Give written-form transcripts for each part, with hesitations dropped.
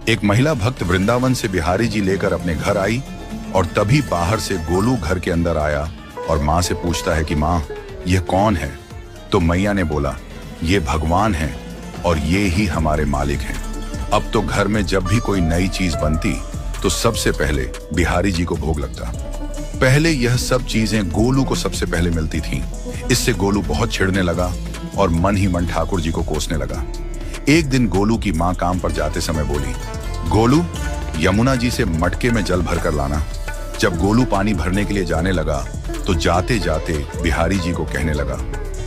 एक महिला भक्त वृंदावन से बिहारी जी लेकर अपने घर आई और तभी बाहर से गोलू घर के अंदर आया और माँ से पूछता है कि माँ, यह कौन है? तो मैया ने बोला, ये भगवान है और ये ही हमारे मालिक हैं। अब तो घर में जब भी कोई नई चीज बनती तो सबसे पहले बिहारी जी को भोग लगता। पहले यह सब चीजें गोलू को सबसे पहले मिलती थीं। इससे गोलू बहुत चिढ़ने लगा और मन ही मन ठाकुर जी को कोसने लगा। एक दिन गोलू की माँ काम पर जाते समय बोली, गोलू, यमुना जी से मटके में जल भर कर लाना। जब गोलू पानी भरने के लिए जाने लगा तो जाते जाते बिहारी जी को कहने लगा,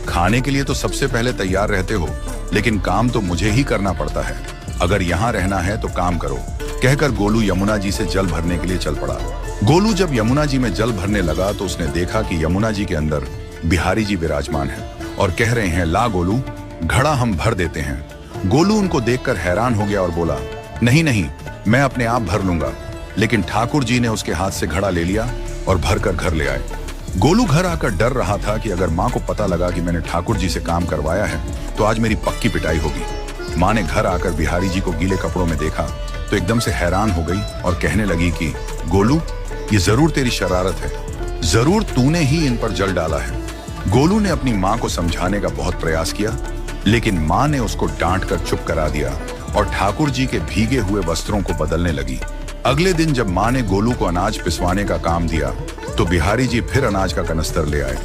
खाने के लिए तो सबसे पहले तैयार रहते हो, लेकिन काम तो मुझे ही करना पड़ता है। अगर यहाँ रहना है तो काम करो। कहकर गोलू यमुना जी से जल भरने के लिए चल पड़ा। गोलू जब यमुना जी में जल भरने लगा तो उसने देखा कि यमुना जी के अंदर बिहारी जी विराजमान है और कह रहे हैं, ला गोलू, घड़ा हम भर देते हैं। गोलू उनको देखकर हैरान हो गया और बोला, नहीं नहीं, मैं अपने आप भर लूंगा। लेकिन ठाकुर जी ने उसके हाथ से घड़ा ले लिया और भरकर घर ले आए। गोलू घर आकर डर रहा था कि अगर माँ को पता लगा कि मैंने ठाकुर जी से काम करवाया है तो आज मेरी पक्की पिटाई होगी। माँ ने घर आकर बिहारी जी को गीले कपड़ों में देखा तो एकदम से हैरान हो गई और कहने लगी कि गोलू, ये जरूर तेरी शरारत है, जरूर तूने ही इन पर जल डाला है। गोलू ने अपनी माँ को समझाने का बहुत प्रयास किया, लेकिन माँ ने उसको डांट कर चुप करा दिया और ठाकुर जी के भीगे हुए वस्त्रों को बदलने लगी। अगले दिन जब माँ ने गोलू को अनाज पिसवाने का काम दिया तो बिहारी जी फिर अनाज का कनस्तर ले आए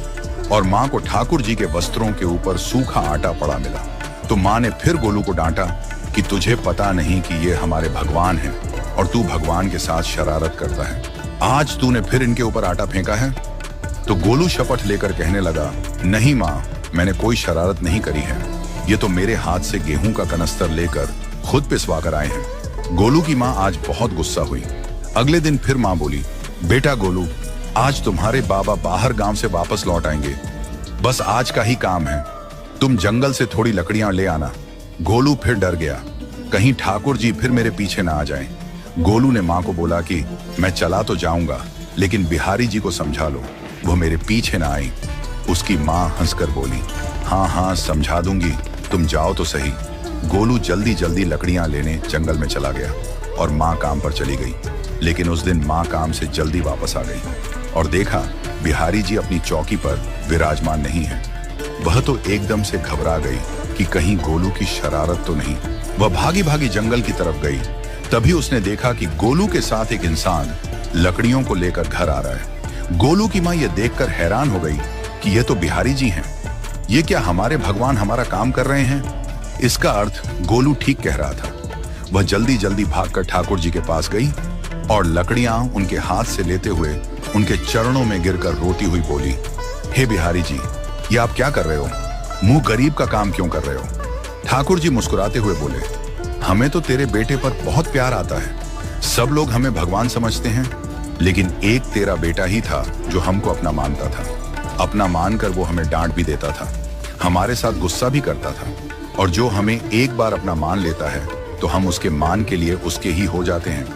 और माँ को ठाकुर जी के वस्त्रों के ऊपर सूखा आटा पड़ा मिला। तो माँ ने फिर गोलू को डांटा कि तुझे पता नहीं कि ये हमारे भगवान हैं और तू भगवान के साथ शरारत करता है। आज तूने फिर इनके ऊपर आटा फेंका है। तो गोलू शपथ लेकर कहने लगा, नहीं माँ, मैंने कोई शरारत नहीं करी है। ये तो मेरे हाथ से गेहूं का कनस्तर लेकर खुद पिसवा कर आए हैं। गोलू की माँ आज बहुत गुस्सा हुई। अगले दिन फिर माँ बोली, बेटा गोलू, आज तुम्हारे बाबा बाहर गांव से वापस लौट आएंगे। बस आज का ही काम है, तुम जंगल से थोड़ी लकड़ियां ले आना। गोलू फिर डर गया, कहीं ठाकुर जी फिर मेरे पीछे ना आ जाएं। गोलू ने माँ को बोला कि मैं चला तो जाऊंगा, लेकिन बिहारी जी को समझा लो, वो मेरे पीछे ना आई। उसकी माँ हंसकर बोली, हाँ हाँ समझा दूंगी, तुम जाओ तो सही। गोलू जल्दी जल्दी लकड़ियां लेने जंगल में चला गया और माँ काम पर चली गई। लेकिन उस दिन माँ काम से जल्दी वापस आ गई और देखा बिहारी जी अपनी चौकी पर विराजमान नहीं है। वह तो एकदम से घबरा गई कि कहीं गोलू की शरारत तो नहीं। वह भागी भागी जंगल की तरफ गई। तभी उसने देखा कि गोलू के साथ एक इंसान लकड़ियों को लेकर घर आ रहा है। गोलू की माँ यह देखकर हैरान हो गई कि यह तो बिहारी जी हैं। ये क्या हमारे भगवान हमारा काम कर रहे हैं? इसका अर्थ गोलू ठीक कह रहा था। वह जल्दी जल्दी भागकर ठाकुर जी के पास गई और लकड़ियां उनके हाथ से लेते हुए उनके चरणों में गिरकर रोती हुई बोली, हे बिहारी जी, ये आप क्या कर रहे हो? मुंह गरीब का काम क्यों कर रहे हो? ठाकुर जी मुस्कुराते हुए बोले, हमें तो तेरे बेटे पर बहुत प्यार आता है। सब लोग हमें भगवान समझते हैं, लेकिन एक तेरा बेटा ही था जो हमको अपना मानता था। अपना मानकर वो हमें डांट भी देता था, हमारे साथ गुस्सा भी करता था, और जो हमें एक बार अपना मान लेता है तो हम उसके मान के लिए उसके ही हो जाते हैं।